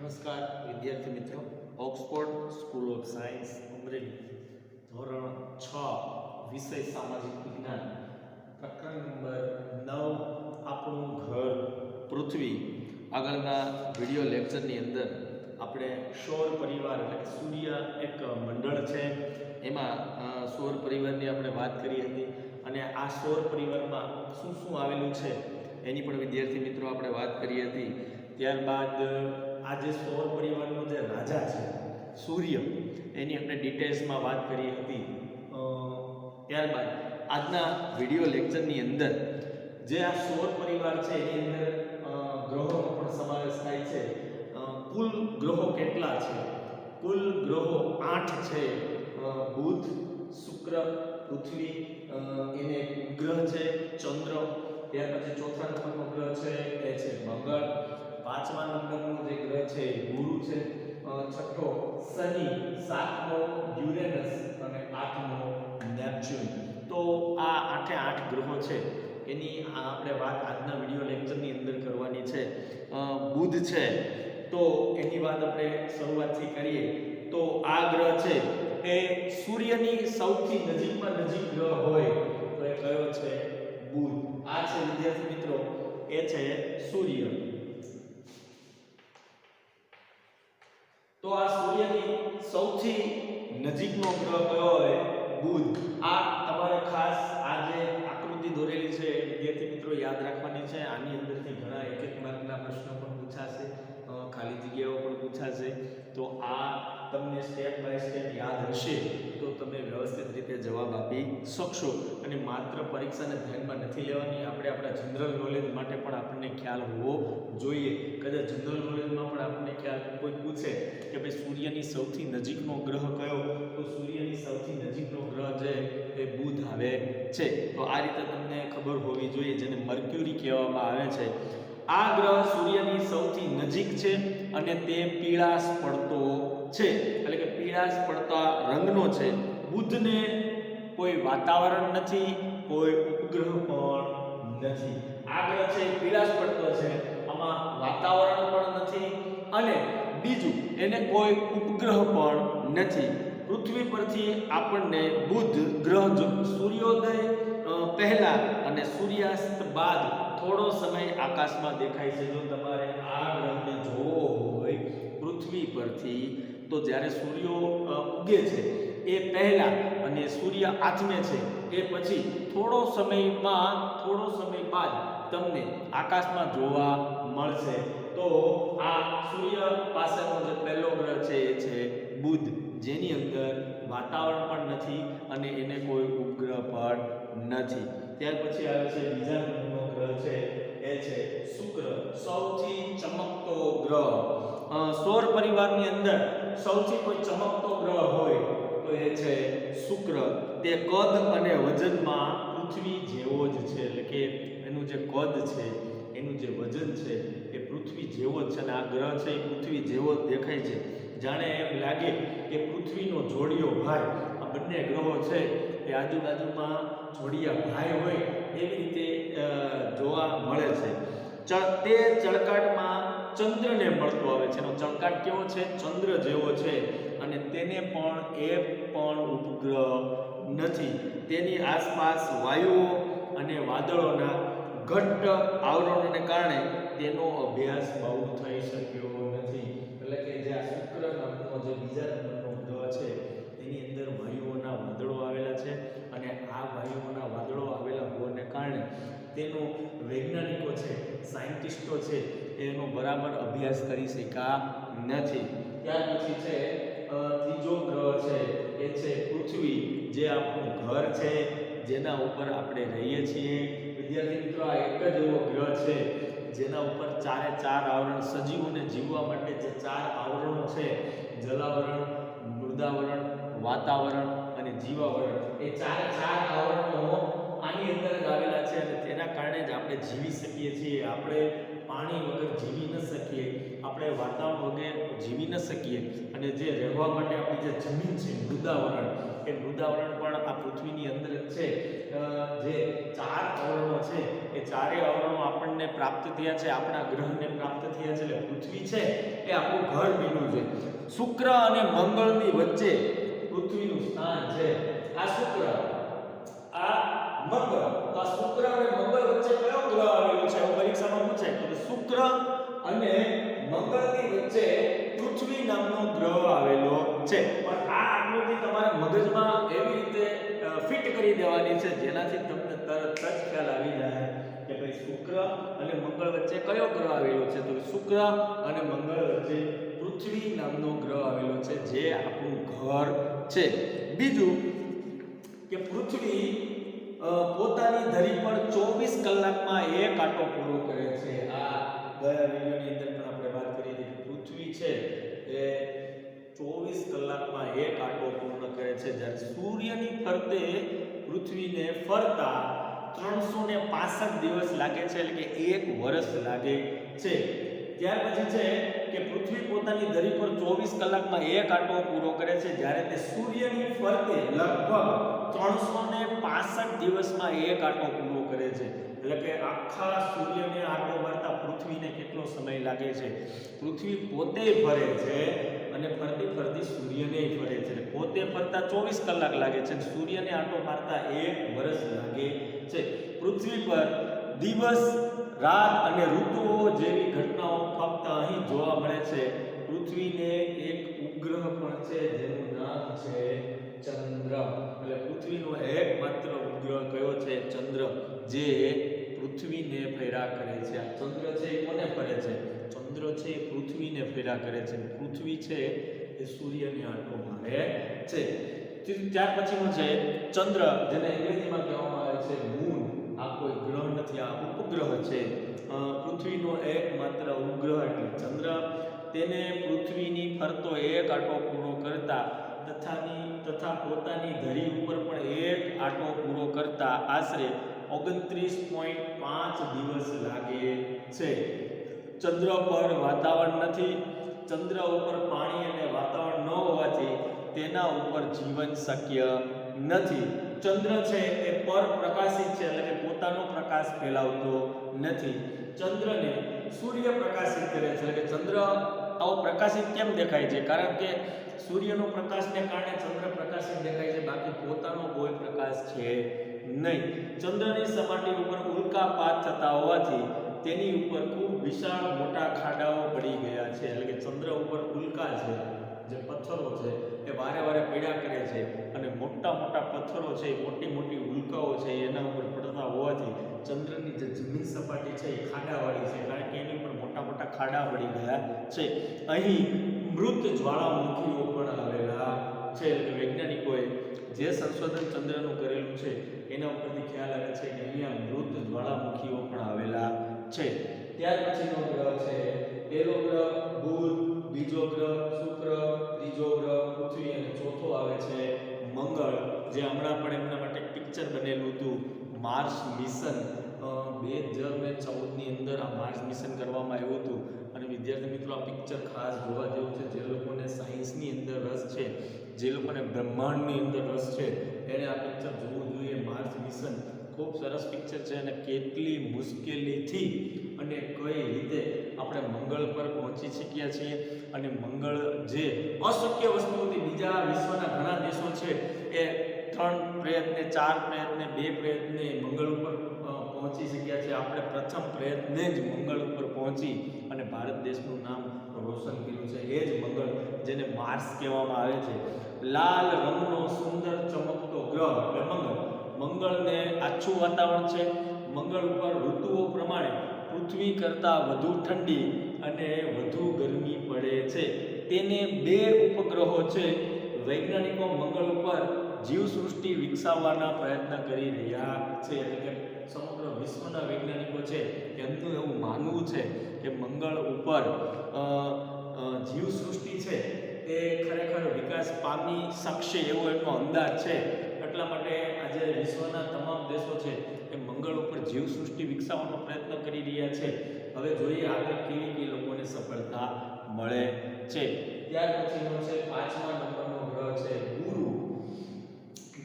નમસ્કાર વિદ્યાર્થી મિત્રો, Oxford school of science Amreli ધોરણ 6 વિષય સામાજિક વિજ્ઞાન પ્રકરણ નંબર 9 આપણું ઘર પૃથ્વી. આગળના વિડિયો લેક્ચરની અંદર આપણે સૌર પરિવાર એટલે કે સૂર્ય એક મંડળ છે એમાં સૌર પરિવારની આપણે વાત કરી હતી અને આ સૌર પરિવારમાં શું શું આવેલું છે એની પણ વિદ્યાર્થી મિત્રો આપણે વાત કરી હતી. ત્યારબાદ આ જે સૌર પરિવારનો જે રાજા છે સૂર્ય એની આપણે ડિટેલ્સમાં વાત કરી હતી. ત્યારબાદ આજના વિડિયો લેક્ચરની અંદર જે આ સૌર પરિવાર છે એની અંદર ગ્રહોનો પણ સમાવેશ થાય છે. કુલ ગ્રહો કેટલા છે? કુલ ગ્રહો 8 છે. બુધ, શુક્ર, પૃથ્વી, એને ઉપગ્રહ છે ચંદ્ર. ત્યાર પછી ચોથા નંબરનો ગ્રહ છે એ છે મંગળ. પાંચમા નંબરનો જે ગ્રહ છે ગુરુ છે. છઠ્ઠો શનિ, સાતમો યુરેનસ અને આઠમો નેપચ્યુન. તો આ 8 ગ્રહો છે એની આપણે વાત આજના વિડિયો લેક્ચરની અંદર કરવાની છે. બુધ છે તો એની વાત આપણે શરૂઆતથી કરીએ તો આ ગ્રહ છે એ સૂર્યની સૌથી નજીકમાં નજીક ગ્રહ હોય તો એ કયો છે? બુધ. આ છે વિદ્યાર્થી મિત્રો એ છે સૂર્ય. તો આ સૂર્યની સૌથી નજીકનો ગ્રહ કયો હોય? બુધ. આ તમારે ખાસ આ જે આકૃતિ દોરેલી છે વિદ્યાર્થી મિત્રો યાદ રાખવાની છે. આની અંદરથી ઘણા એક માર્કના પ્રશ્નો પણ પૂછાશે, ખાલી જગ્યાઓ પણ પૂછાશે. તો આ તમને સ્ટેપ બાય સ્ટેપ યાદ હશે તો તમે વ્યવસ્થિત રીતે જવાબ આપી શકશો. અને માત્ર પરીક્ષાને ધ્યાનમાં નથી લેવાની, આપણે આપણા જનરલ નોલેજ માટે પણ આપણને ખ્યાલ હોવો જોઈએ. કદાચ જનરલ નોલેજમાં પણ આપણને ખ્યાલ કોઈ પૂછે કે ભાઈ સૂર્યની સૌથી નજીકનો ગ્રહ કયો, તો સૂર્યની સૌથી નજીકનો ગ્રહ છે એ બુધ આવે છે. તો આ રીતે તમને ખબર હોવી જોઈએ, જેને મર્ક્યુરી કહેવામાં આવે છે. આ ગ્રહ સૂર્યની સૌથી નજીક છે અને તે પીળાશ પડતો છે, એટલે કે પીળાશ પડતા રંગનો છે. બુધને કોઈ વાતાવરણ નથી, કોઈ ઉપગ્રહ પણ નથી. આ ગ્રહ છે પીળાશ પડતો છે, આમાં વાતાવરણ પણ નથી અને બીજું એને કોઈ ઉપગ્રહ પણ નથી. પૃથ્વી પરથી આપણને બુધ ગ્રહ સૂર્યોદય પહેલા અને સૂર્યાસ્ત બાદ થોડો સમય આકાશમાં દેખાય છે. જો તમારે આ ગ્રહને જોવો હોય પૃથ્વી પરથી તો જ્યારે સૂર્ય ઉગે છે એ પહેલા અને સૂર્ય આથમે છે એ પછી થોડો સમય બાદ તમને આકાશમાં જોવા મળશે. તો આ સૂર્ય પાસેનો જે પહેલો ગ્રહ છે એ છે બુધ, જેની અંદર વાતાવરણ પણ નથી અને એને કોઈ ઉપગ્રહ પણ નથી. ત્યાર પછી આવે છે બીજા નંબરનો ગ્રહ છે એ છે શુક્ર, સૌથી ચમકતો ગ્રહ. સૌર પરિવારની અંદર સૌથી કોઈ ચમકતો ગ્રહ હોય તો એ છે શુક્ર. તે કદ અને વજનમાં પૃથ્વી જેવો જ છે, એટલે કે એનું જે કદ છે, એનું જે વજન છે એ પૃથ્વી જેવો જ છે અને આ ગ્રહ છે એ પૃથ્વી જેવો જ દેખાય છે. જાણે એમ લાગે કે પૃથ્વીનો જોડિયો ભાઈ. આ બંને ગ્રહો છે એ આજુબાજુમાં જોડિયા ભાઈ હોય એવી રીતે જોવા મળે છે. તે ચળકાટમાં ચંદ્રને મળતો આવે છે. એનો ચળકાટ કેવો છે? ચંદ્ર જેવો છે અને તેને પણ ઉપગ્રહ નથી. તેની આસપાસ વાયુઓ અને વાદળોના ઘટ્ટ આવરણોને કારણે તેનો અભ્યાસ બહુ થઈ શક્યો નથી. એટલે કે જે આ શુક્ર નામનો જે બીજા નંબરનો ગ્રહ છે એની અંદર વાયુઓના વાદળો આવેલા છે અને આ વાયુઓના વાદળો આવેલા હોવાને કારણે તેનો વૈજ્ઞાનિકો છે, સાયન્ટિસ્ટો છે એનો બરાબર અભ્યાસ કરી શક્યા નથી. ત્યાર પછી છે ત્રીજો ગ્રહ છે એ છે પૃથ્વી, જે આપણું ઘર છે, જેના ઉપર આપણે રહીએ છીએ. વિદ્યાર્થી મિત્રો આ એક જ એવો ગ્રહ છે જેના ઉપર ચારે ચાર આવરણ, સજીવોને જીવવા માટે જે 4 આવરણો છે, જલાવરણ, મૃદાવરણ, વાતાવરણ અને જીવાવરણ, એ ચારે ચાર આવરણો આની અંદર જ આવેલા છે અને તેના કારણે જ આપણે જીવી શકીએ છીએ. આપણે પાણી વગર જીવી ન શકીએ, આપણે વાતાવરણ વગર જીવી ન શકીએ અને જે રહેવા માટે આપણી જે જમીન છે મૃદાવરણ, કે મૃદાવરણ પણ આ પૃથ્વીની અંદર જ છે. જે 4 આવરણો છે એ ચારેય આવરણો આપણને પ્રાપ્ત થયા છે, આપણા ગ્રહને પ્રાપ્ત થયા છે. એટલે પૃથ્વી છે એ આપણું ઘર બન્યું છે. શુક્ર અને મંગળની વચ્ચે પૃથ્વીનું સ્થાન છે. આ શુક્ર, આ મંગળ. તો આ શુક્ર અને મંગળ વચ્ચે કયો ગ્રહ આવેલો છે? પરીક્ષામાં પૂછે તો શુક્ર અને મંગળની વચ્ચે પૃથ્વી નામનો ગ્રહ આવેલો છે. પણ આ આકૃતિ તમારા મગજમાં એવી રીતે ફિટ કરી દેવાની છે જેનાથી તમને તરત જ ખ્યાલ આવી જાય કે ભાઈ શુક્ર અને મંગળ વચ્ચે કયો ગ્રહ આવેલો છે. તો શુક્ર અને મંગળ વચ્ચે પૃથ્વી નામનો ગ્રહ આવેલો છે જે આપણું ઘર છે. બીજું કે પૃથ્વી પોતાની ધરી પર 24 કલાકમાં એક આંટો પૂરો કરે છે. આ ગયા વિડિયોની અંદર પણ આપણે વાત કરી હતી કે પૃથ્વી છે એ 24 કલાકમાં એક આંટો પૂર્ણ કરે છે, જ્યારે સૂર્યની ફરતે પૃથ્વીને ફરતા 365 દિવસ લાગે છે, એટલે કે 1 વર્ષ લાગે છે. ત્યાર પછી છે કે પૃથ્વી પોતાની ધરી પર 24 કલાકમાં એક આંટો પૂરો કરે છે, જ્યારે તે સૂર્યની ફરતે લગભગ 365 દિવસમાં એક આંટો પૂરો કરે છે. એટલે કે આખા સૂર્યને આંટો મારતા પૃથ્વીને કેટલો સમય લાગે છે? પૃથ્વી પોતે ફરે છે અને ફરતી ફરતી સૂર્યને ફરે છે. પોતે ફરતા 24 કલાક લાગે છે, સૂર્યને આંટો મારતા 1 વર્ષ લાગે છે. પૃથ્વી પર દિવસ, રાત અને ઋતુઓ જેવી ઘટનાઓ ફક્ત અહીં જોવા મળે છે. પૃથ્વીને એક ઉપગ્રહ પણ છે જેનું નામ છે ચંદ્ર. એટલે પૃથ્વીનો એકમાત્ર ઉપગ્રહ કયો છે? ચંદ્ર, જે પૃથ્વીને ફેરા કરે છે. આ ચંદ્ર છે એ કોને ફરે છે? ચંદ્ર છે એ પૃથ્વીને ફેરા કરે છે. પૃથ્વી છે એ સૂર્યને આંટો મારે છે. ત્યાર પછીનો છે ચંદ્ર, જેને અંગ્રેજીમાં કહેવામાં આવે છે મૂન. આ કોઈ ગ્રહ નથી, આ ઉપગ્રહ છે. પૃથ્વીનો એકમાત્ર ઉપગ્રહ એટલે ચંદ્ર. તેને પૃથ્વીની ફરતો એક આંટો પૂરો કરતા તથા પોતાની ધરી ઉપર પણ એક આંટો પૂરો કરતા આશરે 29.5 દિવસ લાગે છે. ચંદ્ર પર વાતાવરણ નથી. ચંદ્ર ઉપર પાણી અને વાતાવરણ ન હોવાથી તેના ઉપર જીવન શક્ય નથી. ચંદ્ર છે એ પરપ્રકાશિત છે, એટલે કે પોતાનો પ્રકાશ ફેલાવતો નથી. ચંદ્રને સૂર્ય પ્રકાશિત કરે છે. એટલે કે ચંદ્ર આવો પ્રકાશિત કેમ દેખાય છે? કારણ કે સૂર્યનો પ્રકાશને કારણે ચંદ્ર પ્રકાશિત દેખાય છે, બાકી પોતાનો કોઈ પ્રકાશ છે નહીં. ચંદ્રની સપાટી ઉપર ઉલ્કાપાત થતા હોવાથી તેની ઉપર ખૂબ વિશાળ મોટા ખાડાઓ પડી ગયા છે. એટલે કે ચંદ્ર ઉપર ઉલ્કા છે, જે પથ્થરો છે એ વારે વારે પડ્યા કરે છે, અને મોટા મોટા પથ્થરો છે, મોટી મોટી ઉલ્કાઓ છે એના ઉપર પડતા હોવાથી ચંદ્રની જે જમીન સપાટી છે એ ખાડાવાળી છે, કારણ કે એની ઉપર મોટા મોટા ખાડા પડી ગયા છે. અહીં મૃત જ્વાળામુખીઓ પણ આવેલા છે. એટલે વૈજ્ઞાનિકોએ જે સંશોધન ચંદ્રનું કરેલું છે એના ઉપરથી ખ્યાલ આવે છે કે અહીંયા મૃત જ્વાળામુખીઓ પણ આવેલા છે. ત્યાર પછીનો ગ્રહ છે પહેલો ગ્રહ બુધ, બીજો ગ્રહ શુક્ર, ત્રીજો ગ્રહ પૃથ્વી અને ચોથો આવે છે મંગળ, જે હમણાં પણ એમના માટે પિક્ચર બનેલું હતું માર્સ મિશન. 2014 ની અંદર આ માર્સ મિશન કરવામાં આવ્યું હતું, અને વિદ્યાર્થી મિત્રો આ પિક્ચર ખાસ જોવા જેવું છે. જે લોકોને સાયન્સની અંદર રસ છે, જે લોકોને બ્રહ્માંડની અંદર રસ છે, એને આ પિક્ચર જોવું જોઈએ. માર્સ મિશન ખૂબ સરસ પિક્ચર છે, અને કેટલી મુશ્કેલીથી અને કઈ રીતે આપણે મંગળ પર પહોંચી શક્યા છીએ, અને મંગળ જે અશક્ય વસ્તુ હતી, બીજા વિશ્વના ઘણા દેશો છે એ 3 પ્રયત્ને 4 પ્રયત્ને 2 પ્રયત્ને મંગળ ઉપર પહોંચી શક્યા છે. આપણે પ્રથમ પ્રયત્ને જ મંગળ ઉપર પહોંચી અને ભારત દેશનું નામ રોશન કર્યું છે. એ જ મંગળ, જેને માર્સ કહેવામાં આવે છે. લાલ રંગનો સુંદર ચમકતો ગ્રહ એટલે મંગળ. મંગળને આછું વાતાવરણ છે. મંગળ ઉપર ઋતુઓ પ્રમાણે પૃથ્વી કરતાં વધુ ઠંડી અને વધુ ગરમી પડે છે. તેને 2 ઉપગ્રહો છે. વૈજ્ઞાનિકો મંગળ ઉપર જીવસૃષ્ટિ વિકસાવવાના પ્રયત્ન કરી રહ્યા છે. એટલે કે સમગ્ર વિશ્વના વૈજ્ઞાનિકો છે એમનું એવું માનવું છે કે મંગળ ઉપર જીવસૃષ્ટિ છે એ ખરેખર વિકાસ પામી શકશે એવો એમનો અંદાજ છે. એટલા માટે આજે વિશ્વના તમામ દેશો છે એ મંગળ ઉપર જીવસૃષ્ટિ વિકસાવવાનો પ્રયત્ન કરી રહ્યા છે. હવે જોઈએ આગળ કેવી લોકોને સફળતા મળે છે. ત્યાર પછીનો છે 5મા નંબરનો ગ્રહ છે ગુરુ.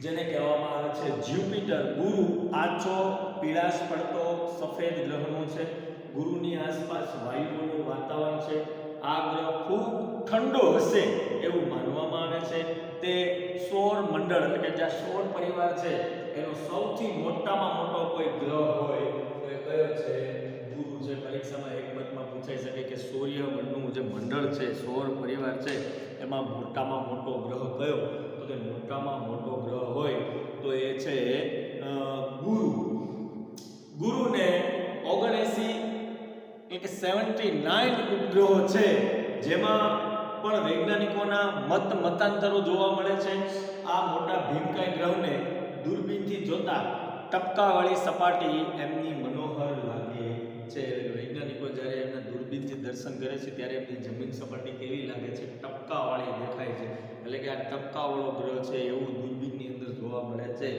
જેને કહેવામાં આવે છે જ્યુપિટર. ગુરુ આછો પીળાશ પડતો સફેદ ગ્રહનો છે. ગુરુની આસપાસ વાયુઓનું વાતાવરણ છે. આ ગ્રહ ખૂબ ઠંડો હશે એવું માનવામાં આવે છે. તે સૌર મંડળ એટલે કે જ્યાં સૌર પરિવાર છે એનો સૌથી મોટામાં મોટો કોઈ ગ્રહ હોય તો એ કયો છે? ગુરુ છે. પરીક્ષામાં એક મતમાં પૂછાઈ શકે કે સૂર્યમંડળનું જે મંડળ છે, સૌર પરિવાર છે, એમાં મોટામાં મોટો ગ્રહ કયો? તો કે મોટામાં મોટો ગ્રહ હોય તો એ છે ગુરુ. ગુરુને 79 એટલે કે 79 ઉપગ્રહો છે, જેમાં પણ વૈજ્ઞાનિકોના મતાંતરો જોવા મળે છે. આ મોટા ભીમકાય ગ્રહને દૂરબીનથી જોતા ટપકાવાળી સપાટી એમની મનોહર લાગે છે. વૈજ્ઞાનિકો જ્યારે એમના દૂરબીનથી દર્શન કરે છે ત્યારે એમની જમીન સપાટી કેવી લાગે છે? ટપકાવાળી દેખાય છે. એટલે કે આ ટપકાવાળો ગ્રહ છે એવું દૂરબીનની અંદર જોવા મળે છે.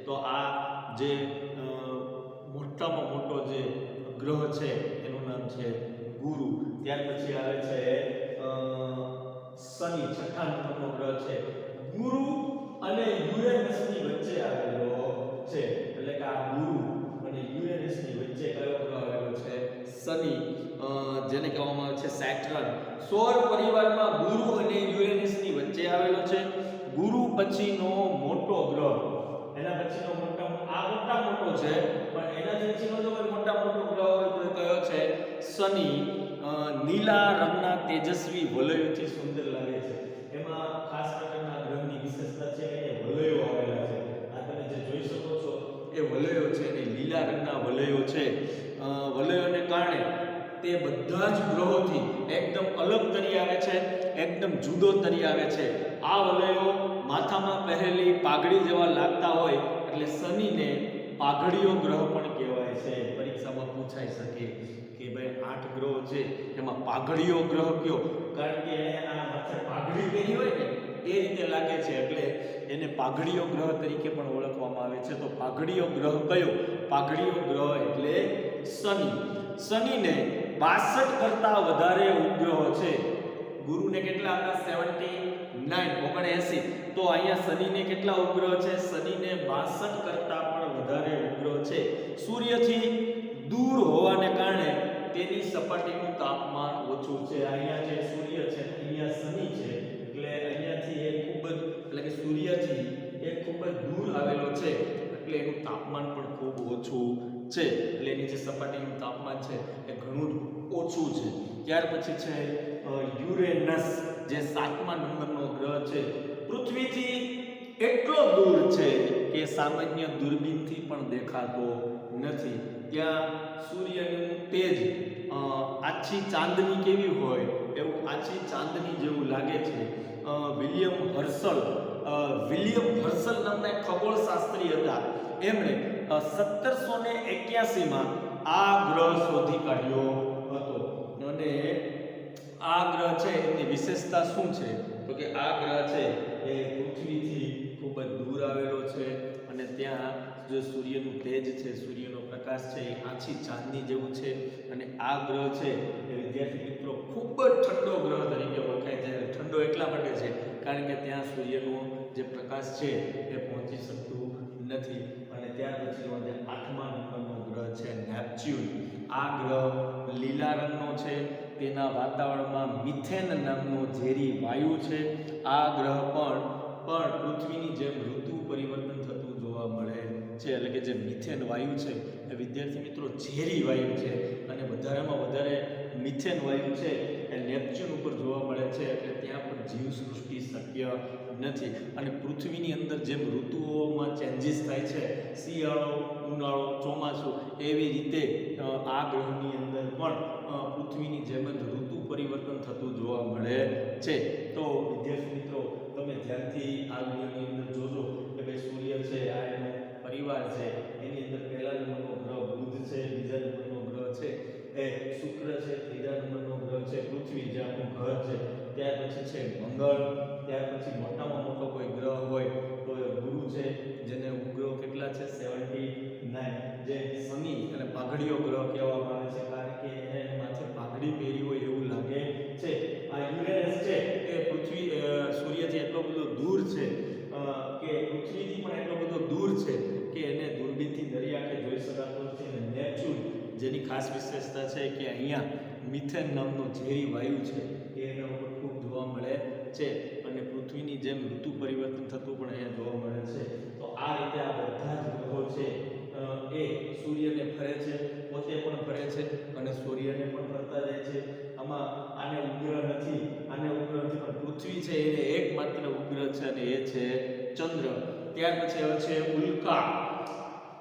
તો આ જે મોટામાં મોટો જે ગ્રહ છે એનું નામ છે ગુરુ. ત્યાર પછી આવે છે શનિ, છઠ્ઠા નંબરનો ગ્રહ છે. ગુરુ અને યુરેનસની વચ્ચે આવેલો છે. એટલે કે આ ગુરુ અને યુરેનસની વચ્ચે કયો ગ્રહ આવેલો છે? શનિ, જેને કહેવામાં આવે છે સેટર્ન. સૌર પરિવારમાં ગુરુ અને યુરેનસની વચ્ચે આવેલો છે. ગુરુ પછીનો મોટો ગ્રહ, એના પછીનો મોટા મોટો છે, પણ એના પછીનો જો કોઈ મોટા મોટો ગ્રહ હોય તો કયો છે? શનિ. નીલા રંગના તેજસ્વી વલયોથી સુંદર લાગે છે. એમાં ખાસ પ્રકારના ગ્રહની વિશેષતા છે કે વલયો આવેલા છે. આ તમે જે જોઈ શકો છો એ વલયો છે ને લીલા રંગના વલયો છે. વલયોને કારણે તે બધા જ ગ્રહોથી એકદમ અલગ તરી આવે છે, એકદમ જુદો તરી આવે છે. આ વલયો માથામાં પહેરેલી પાઘડી જેવા લાગતા હોય એટલે શનિને પાઘડીયો ગ્રહ પણ કહેવાય છે. પરીક્ષામાં પૂછાઈ શકે કે ભાઈ 8 ગ્રહો છે એમાં પાઘડીયો ગ્રહ કયો? કારણ કે એને આ માથે પાઘડી પહેરી હોય ને એ રીતે લાગે છે એટલે એને પાઘડીયો ગ્રહ તરીકે પણ ઓળખવામાં આવે છે. તો પાઘડીયો ગ્રહ કયો? પાઘડીયો ગ્રહ એટલે શનિ. શનિને 62 કરતા વધારે ઉપગ્રહો છે. ગુરુને કેટલા હતા? 79. તો અહીંયા શનિને કેટલા ઉપગ્રહ છે? શનિને 62 કરતા પણ વધારે ઉપગ્રહ છે. સૂર્યથી દૂર હોવાને કારણે તેની સપાટીનું તાપમાન ઓછું છે. અહીંયા જે સૂર્ય છે, અહીંયા શનિ છે, એટલે અહીંયાથી એ ખૂબ જ એટલે કે સૂર્યથી એ ખૂબ જ દૂર આવેલો છે એટલે એનું તાપમાન પણ ખૂબ ઓછું છે. એટલે એની જે સપાટીનું તાપમાન છે એ ઘણું ઓછું છે. ત્યાર પછી છે યુરેનસ, જે 7મા નંબરનો ગ્રહ છે. પૃથ્વીથી એટલો દૂર છે કે સામાન્ય દૂરબીનથી પણ દેખાતો નથી. ત્યાં સૂર્યનું તેજ આછી ચાંદની કેવી હોય એવું આછી ચાંદની જેવું લાગે છે. વિલિયમ હર્સલ નામના એક ખગોળશાસ્ત્રી હતા. એમણે 1781માં આ ગ્રહ શોધી કાઢ્યો હતો. અને આ ગ્રહ છે એની વિશેષતા શું છે? તો કે આ ગ્રહ છે એ પૃથ્વીથી ખૂબ જ દૂર આવેલો છે અને ત્યાં જે સૂર્યનું તેજ છે, સૂર્યનો પ્રકાશ છે એ આછી ચાંદની જેવું છે. અને આ ગ્રહ છે એ વિદ્યાર્થી મિત્રો ખૂબ જ ઠંડો ગ્રહ તરીકે ઓળખાય છે. ઠંડો એટલા માટે છે કારણ કે ત્યાં સૂર્યનો જે પ્રકાશ છે એ પહોંચી શકતું નથી. અને ત્યાર પછીનો જે 8મા નંબરનો ગ્રહ છે નેપચ્યુન. આ ગ્રહ લીલા રંગનો છે. તેના વાતાવરણમાં મિથેન નામનો ઝેરી વાયુ છે. આ ગ્રહ પણ પૃથ્વીની જેમ ઋતુ પરિવર્તન થતું જોવા મળે છે. એટલે કે જે મિથેન વાયુ છે એ વિદ્યાર્થી મિત્રો ઝેરી વાયુ છે અને વધારેમાં વધારે મિથેન વાયુ છે એ નેપચ્યુન ઉપર જોવા મળે છે. એટલે ત્યાં પણ જીવસૃષ્ટિ શક્ય નથી. અને પૃથ્વીની અંદર જેમ ઋતુઓમાં ચેન્જીસ થાય છે, શિયાળો, ઉનાળો, ચોમાસું, એવી રીતે આ ગ્રહની અંદર પણ પૃથ્વીની જેમ જ ઋતુ પરિવર્તન થતું જોવા મળે છે. તો વિદ્યાર્થી મિત્રો તમે ધ્યાનથી આ વિડીયોની અંદર જોજો કે ભાઈ સૂર્ય છે આ એનો પરિવાર છે. એની અંદર પહેલા નંબરનો ગ્રહ બુધ છે, બીજા નંબરનો ગ્રહ છે એ શુક્ર છે, ત્રીજા નંબરનો ગ્રહ છે પૃથ્વી, જે આપણું ઘર છે. ત્યાર પછી છે મંગળ. ત્યાર પછી મોટામાં મોટો કોઈ ગ્રહ હોય તો એ ગુરુ છે, જેને ઉપગ્રહો કેટલા છે? 79. જે શનિ અને પાઘડીયો ગ્રહ કહેવામાં આવે છે કારણ કે એને માથે પાઘડી પહેરી હોય એવું લાગે છે. આ યુરેનસ છે એ સૂર્યથી એટલો બધો દૂર છે કે પૃથ્વીથી પણ એટલો બધો દૂર છે કે એને દૂરબીનથી દરિયાખે જોઈ શકાતો નથી. અને નેપચ્યુન જેની ખાસ વિશેષતા છે કે અહીંયા મિથેન નામનો ઝેરી વાયુ છે એ એના ઉપર ખૂબ જોવા મળે છે. અને પૃથ્વીની જેમ ઋતુ પરિવર્તન થતું પણ અહીંયા જોવા મળે છે. તો આ રીતે આ બધા જ ગ્રહો છે એ સૂર્યને ફરે છે, પોતે પણ ફરે છે અને સૂર્યને પણ ફરતા જાય છે. આમાં આને ઉપગ્રહ નથી, આને ઉપગ્રહ નથી, પણ પૃથ્વી છે એને એકમાત્ર ઉપગ્રહ છે અને એ છે ચંદ્ર. ત્યાર પછી આવે છે ઉલ્કા.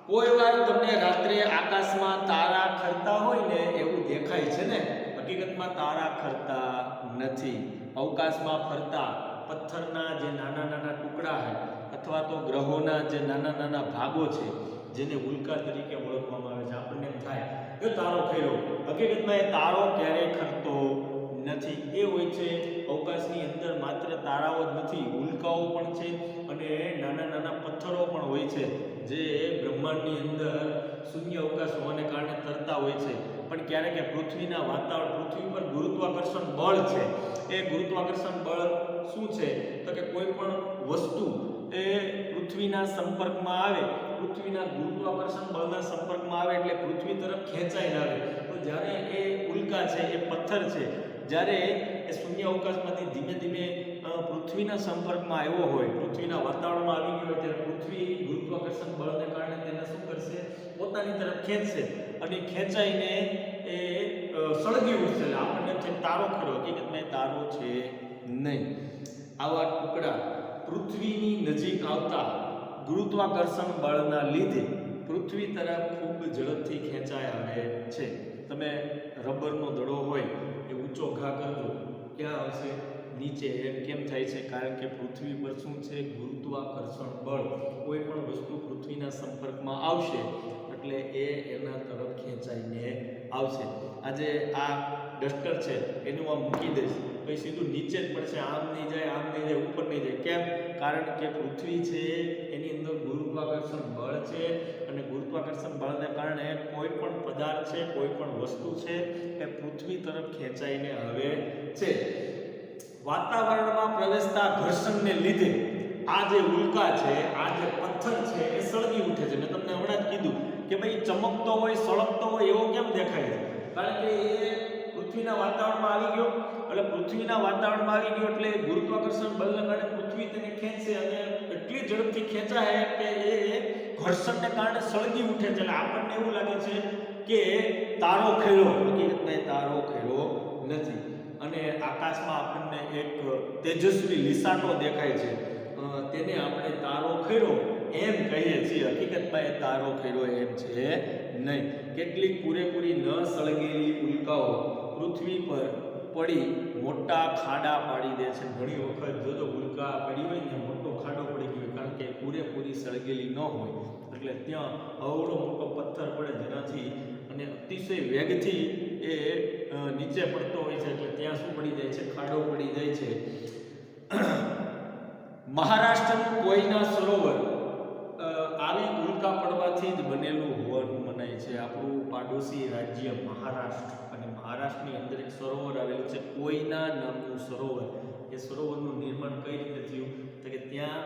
કોઈ વાર તમને રાત્રે આકાશમાં તારા ખરતા હોય ને એવું દેખાય છે ને, હકીકતમાં તારા ખરતા નથી. અવકાશમાં ફરતા પથ્થરના જે નાના નાના ટુકડા છે અથવા તો ગ્રહોના જે નાના નાના ભાગો છે જેને ઉલ્કા તરીકે ઓળખવામાં આવે છે. આપણને એમ થાય કે તારો ખર્યો, હકીકતમાં એ તારો ક્યારેય ખરતો નથી. એ હોય છે અવકાશની અંદર માત્ર તારાઓ જ નથી, ઉલ્કાઓ પણ છે અને નાના નાના પથ્થરો પણ હોય છે જે બ્રહ્માંડની અંદર શૂન્ય અવકાશ હોવાને કારણે તરતા હોય છે. પણ ક્યારેક પૃથ્વીના વાતાવરણ, પૃથ્વી પર ગુરુત્વાકર્ષણ બળ છે. એ ગુરુત્વાકર્ષણ બળ શું છે તો કે કોઈ પણ વસ્તુ એ પૃથ્વીના સંપર્કમાં આવે, પૃથ્વીના ગુરુત્વાકર્ષણ બળના સંપર્કમાં આવે એટલે પૃથ્વી તરફ ખેંચાઈ આવે. તો જ્યારે એ ઉલ્કા છે, એ પથ્થર છે, જ્યારે એ શૂન્ય અવકાશમાંથી ધીમે ધીમે પૃથ્વીના સંપર્કમાં આવ્યો હોય, પૃથ્વીના વાતાવરણમાં આવી ગયો હોય, ત્યારે પૃથ્વી ગુરુત્વાકર્ષણ બળને કારણે તેને શું કરશે, પોતાની તરફ ખેંચશે અને ખેંચાઈને એ સળગી ઉઠશે. એટલે આપણને છે તારો ખરો, હકીકતમાં તારો છે નહીં. આવા ટુકડા પૃથ્વીની નજીક આવતા ગુરુત્વાકર્ષણ બળના લીધે પૃથ્વી તરફ ખૂબ ઝડપથી ખેંચાઈ આવે છે. તમે રબરનો દડો હોય એ ઊંચો ઘા કરજો, ક્યાં આવશે? નીચે. એમ કેમ થાય છે? કારણ કે પૃથ્વી પર શું છે? ગુરુત્વાકર્ષણ બળ. કોઈ પણ વસ્તુ પૃથ્વીના સંપર્કમાં આવશે એટલે એ એના તરફ ખેંચાઈને આવશે. આજે આ ડસ્ટર છે એનું આ મૂકી દઈશ તો એ સીધું નીચે જ પડશે, આમ નહીં જાય, આમ નહીં જાય, ઉપર નહીં જાય. કેમ? કારણ કે પૃથ્વી છે એની અંદર ગુરુત્વાકર્ષણ બળ છે અને ગુરુત્વાકર્ષણ બળને કારણે કોઈ પણ પદાર્થ છે, કોઈ પણ વસ્તુ છે એ પૃથ્વી તરફ ખેંચાઈને આવે છે. વાતાવરણમાં પ્રવેશતા ઘર્ષણને લીધે આ જે ઉલ્કા છે, આ જે પથ્થર છે એ સળગી ઉઠે છે. મેં તમને હમણાં જ કીધું કે ભાઈ ચમકતો હોય, સળગતો હોય એવો કેમ દેખાય છે? કારણ કે એ પૃથ્વીના વાતાવરણમાં આવી ગયો. એટલે પૃથ્વીના વાતાવરણમાં આવી ગયો એટલે ગુરુત્વાકર્ષણ બળને કારણે પૃથ્વી તેને ખેંચશે અને એટલી ઝડપથી ખેંચાય કે એ ઘર્ષણને કારણે સળગી ઉઠે છે. એટલે આપણને એવું લાગે છે કે તારો ખેડો, હકીકતમાં તારો ખેડો નથી. અને આકાશમાં આપણને એક તેજસ્વી લીસાટો દેખાય છે, તેને આપણે તારો ખેડો એમ કહીએ છીએ. હકીકતમાં એ તારો ખેડો એમ છે નહીં. કેટલીક પૂરેપૂરી ન સળગેલી ઉલ્કાઓ પૃથ્વી પર પડી મોટા ખાડા પાડી દે છે. ઘણી વખત જોજો ઉલ્કા પડી હોય ને મોટો ખાડો પડી ગયો, કારણ કે પૂરેપૂરી સળગેલી ન હોય એટલે ત્યાં અવળો મોટો પથ્થર પડે જેનાથી અને અતિશય વેગથી એ નીચે પડતો હોય છે એટલે ત્યાં શું પડી જાય છે? ખાડો પડી જાય છે. મહારાષ્ટ્રનું કોઈના સરોવર આવી ઉલ્કા પડવાથી જ બનેલું હોવાનું મનાય છે. આપણું પાડોશી રાજ્ય મહારાષ્ટ્ર, અને મહારાષ્ટ્રની અંદર એક સરોવર આવેલું છે, કોઈના નામનું સરોવર. એ સરોવરનું નિર્માણ કઈ રીતે થયું તો કે ત્યાં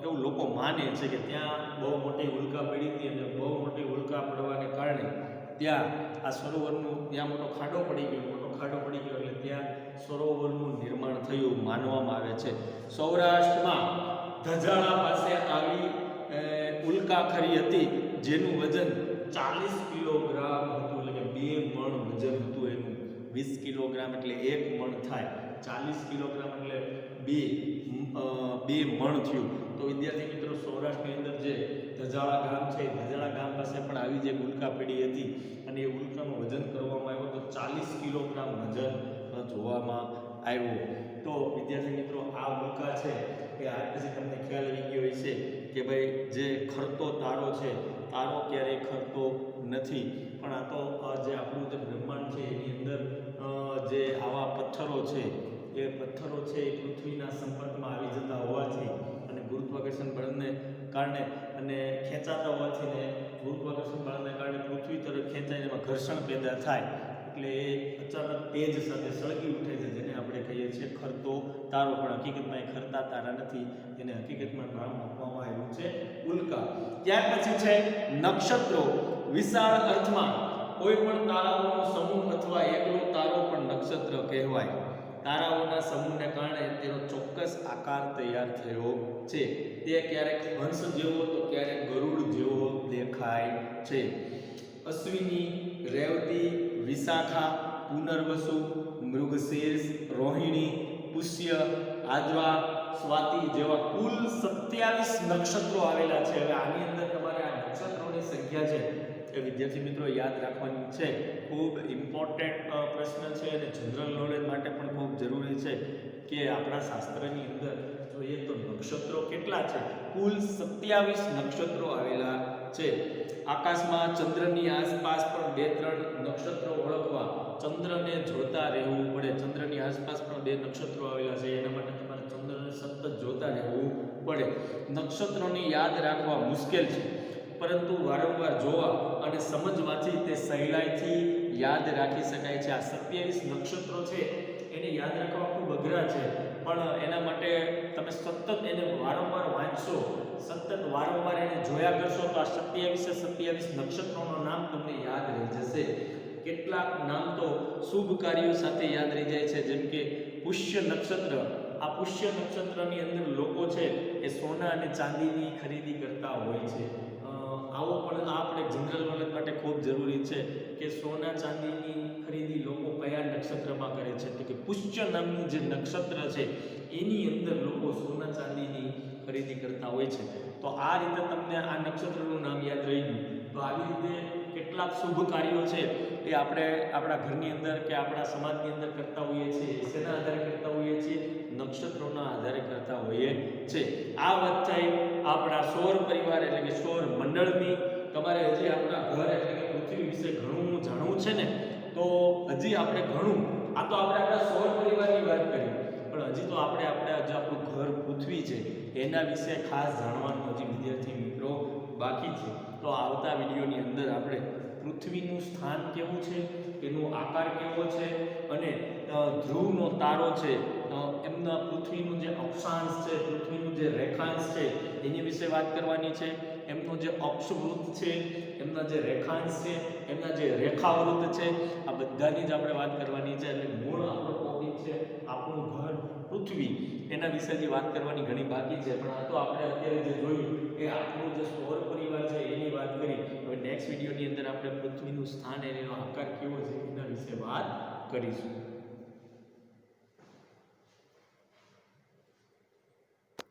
એવું લોકો માને છે કે ત્યાં બહુ મોટી ઉલ્કા પડી હતી અને બહુ મોટી ઉલ્કા પડવાને કારણે ત્યાં આ સરોવરનું ત્યાં મોટો ખાડો પડી ગયો એટલે ત્યાં સરોવરનું નિર્માણ થયું માનવામાં આવે છે. સૌરાષ્ટ્રમાં ધજાળા પાસે આવી ઉલ્કા ખરી હતી જેનું વજન 40 કિલોગ્રામ હતું, એટલે કે 2 મણ વજન હતું એનું. 20 કિલોગ્રામ એટલે 1 મણ થાય, 40 કિલોગ્રામ એટલે 2 મણ થયું. તો વિદ્યાર્થી મિત્રો, સૌરાષ્ટ્રની અંદર જે ધજાળા ગામ છે, ધજાળા ગામ પાસે પણ આવી જે ઉલ્કા પડી હતી અને એ ઉલ્કાનું વજન કરવામાં આવ્યું તો 40 કિલોગ્રામ વજન જોવામાં આવ્યું. તો વિદ્યાર્થી મિત્રો, આ ઉલ્કા છે એ આ પછી તમને ખ્યાલ આવી ગયો હશે કે ભાઈ જે ખરતો તારો છે, તારો ક્યારેય ખરતો નથી. પણ આ તો જે આપણું જે બ્રહ્માંડ છે એની અંદર જે આવા પથ્થરો છે એ પથ્થરો છે એ પૃથ્વીના સંપર્કમાં આવી જતા હોવાથી અને ગુરુત્વાકર્ષણ બળને કારણે અને ખેંચાતા હોવાથી ને ગુરુત્વાકર્ષણ બળને કારણે પૃથ્વી તરફ ખેંચાઈને એમાં ઘર્ષણ પેદા થાય. એટલે એ અચાનક તેજ સાથે સળગી ઉઠે છે, જેને આપણે કહીએ છીએ ખરતો તારો. પણ હકીકતમાં એ ખરતા તારા નથી, એને હકીકતમાં નામ આપવામાં આવ્યું છે ઉલ્કા. ત્યાર પછી છે નક્ષત્રો. વિશાળ અર્થમાં કોઈ પણ તારાઓનો સમૂહ અથવા એકલો તારો પણ નક્ષત્ર કહેવાય. તારાઓના સમૂહને કારણે તેનો ચોક્કસ આકાર તૈયાર થયો છે. તે ક્યારેક હંસ જેવો તો ક્યારેક ગરુડ જેવો દેખાય છે. અશ્વિની, રેવતી, વિશાખા, પુનર્વસુ, મૃગશીર્ષ, રોહિણી, પુષ્ય, આદ્રા, સ્વાતિ જેવા કુલ 27 નક્ષત્રો આવેલા છે. હવે આની અંદર તમારે આ નક્ષત્રોની સંખ્યા છે એ વિદ્યાર્થી મિત્રો યાદ રાખવાની છે. ખૂબ ઇમ્પોર્ટન્ટ પ્રશ્ન છે અને જનરલ નોલેજ માટે પણ ખૂબ જરૂરી છે કે આપણા શાસ્ત્રની અંદર જોઈએ તો નક્ષત્રો કેટલા છે? કુલ 27 નક્ષત્રો આવેલા છે. આકાશમાં ચંદ્રની આસપાસ પણ 2-3 નક્ષત્રો ઓળખવા ચંદ્રને જોતા રહેવું પડે. ચંદ્રની આસપાસ પણ 2 નક્ષત્રો આવેલા છે, એના માટે તમારે ચંદ્રને સતત જોતા રહેવું પડે. નક્ષત્રોને યાદ રાખવા મુશ્કેલ છે, પરંતુ વારંવાર જોવા અને સમજવાથી તે સહેલાઈથી યાદ રાખી શકાય છે. આ 27 નક્ષત્રો છે એને યાદ રાખવા ખૂબ અઘરા છે, પણ એના માટે તમે સતત એને વારંવાર વાંચશો, સતત વારંવાર એને જોયા કરશો તો આ 27 નક્ષત્રોનું નામ તમને યાદ રહી જશે. કેટલાક નામ તો શુભ કાર્યો સાથે યાદ રહી જાય છે, જેમ કે પુષ્ય નક્ષત્ર. આ પુષ્ય નક્ષત્રની અંદર લોકો છે એ સોના અને ચાંદીની ખરીદી કરતા હોય છે. આવો પણ આપણે જનરલ નોલેજ માટે ખૂબ જરૂરી છે કે સોના ચાંદીની ખરીદી લોકો કયા નક્ષત્રમાં કરે છે, તો કે પુષ્ય નામનું જે નક્ષત્ર છે એની અંદર લોકો સોના ચાંદીની ખરીદી કરતા હોય છે. તો આ રીતે તમને આ નક્ષત્રનું નામ યાદ રહી ગયું. તો આવી રીતે કેટલાક શુભ કાર્યો છે એ આપણે આપણા ઘરની અંદર કે આપણા સમાજની અંદર કરતા હોઈએ છીએ. શેના આધારે કરતા હોઈએ છીએ? નક્ષત્રોના આધારે કરતા હોઈએ છે. આ વચ્ચે આપણા સૌર પરિવાર એટલે કે સૌર મંડળની તમારે હજી આપણા ઘર એટલે કે પૃથ્વી વિશે ઘણું જાણવું છે ને, તો હજી આપણે ઘણું, આ તો આપણે આપણા સૌર પરિવારની વાત કરી, પણ હજી તો આપણે હજી આપણું ઘર પૃથ્વી છે એના વિશે ખાસ જાણવાનું હજી વિદ્યાર્થી મિત્રો બાકી છે. તો આવતા વિડીયોની અંદર આપણે પૃથ્વીનું સ્થાન કેવું છે, એનો આકાર કેવો છે અને ધ્રુવનો તારો છે, એમના પૃથ્વીનું જે અક્ષાંશ છે, પૃથ્વીનું જે રેખાંશ છે એની વિશે વાત કરવાની છે. એમનો જે અક્ષવૃત્ત છે, એમના જે રેખાંશ છે, એમના જે રેખાવૃત્ત છે, આ બધાની જ આપણે વાત કરવાની છે. એટલે મૂળ આપણો ટોપિક છે આપણું ઘર પૃથ્વી, એના વિશે જે વાત કરવાની ઘણી બાકી છે, પણ આ તો આપણે અત્યારે જે જોયું એ આપણું જે સૌર પરિવાર છે એની વાત કરી. હવે નેક્સ્ટ વિડીયોની અંદર આપણે પૃથ્વીનું સ્થાન અને એનો આકાર કેવો છે એના વિશે વાત કરીશું.